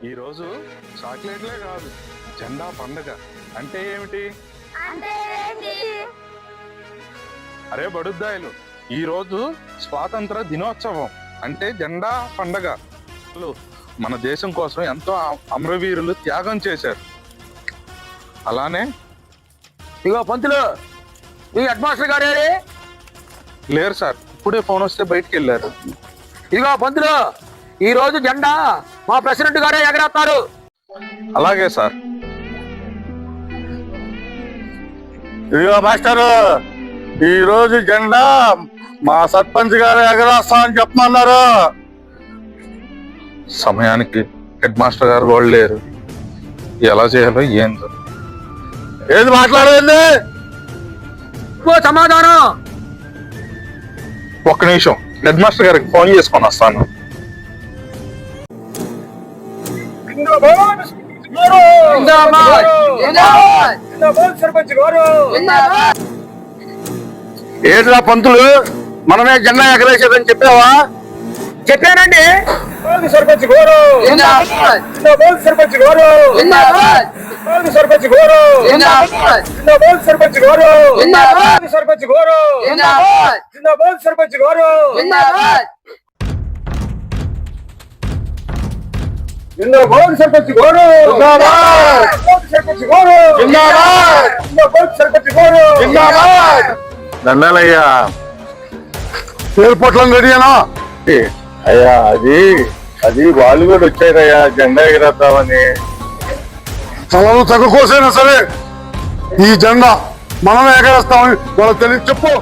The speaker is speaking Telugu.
ఈ రోజు చాక్లెట్లే కాదు, జెండా పండుగ అంటే ఏమిటి? అరే బడుద్దాయిలు, ఈ రోజు స్వాతంత్ర దినోత్సవం అంటే జెండా పండుగ. మన దేశం కోసం ఎంతో అమరవీరులు త్యాగం చేశారు. అలానే ఇగో పంతులు, ఈ హెడ్ మాస్టర్ గారు లేరు సార్, ఇప్పుడే ఫోన్ వస్తే బయటికి వెళ్ళారు. ఇదిగో పంతులు, ఈ రోజు జెండా మా ప్రెసిడెంట్ గారే ఎగరేస్తారు. అలాగే సార్. ఇదిగో మాస్టరు, ఈ రోజు జెండా మా సర్పంచ్ గారు ఎగరేస్తా అని చెప్పమన్నారు. సమయానికి హెడ్ మాస్టర్ గారు కూడా లేరు, ఎలా చేయాలో ఏందో. ఏది మాట్లాడేది? సమాధానం. ఒక్క నిమిషం, హెడ్ మాస్టర్ గారికి ఫోన్ చేసుకొని వస్తాను. ఏదిరా పంతులు, మనమే జెండా ఎగరేసేదని చెప్పావా? చెప్పానండి. సర్పంచ్ గోరు, సర్పంచ్ గోరు, సర్పంచ్ గోరు, సర్పంచ్ గోరు, సర్పంచ్ గోరు, సర్పంచ్ గోరు. సర్పంచ్ గోరు, సర్పంచ్ గోరు, సర్పంచ్ గోరు. దండాలయ్యా, ఎయిర్పోర్ట్ లో రెడీనా? అయ్యా అది వాళ్ళు కూడా వచ్చారయ్యా జెండా ఎగరేద్దామని. తలలు తగ్గ కోసైనా సరే ఈ జెండా మనమే ఎగరేస్తామని వాళ్ళకి తెలియదు. చెప్పు.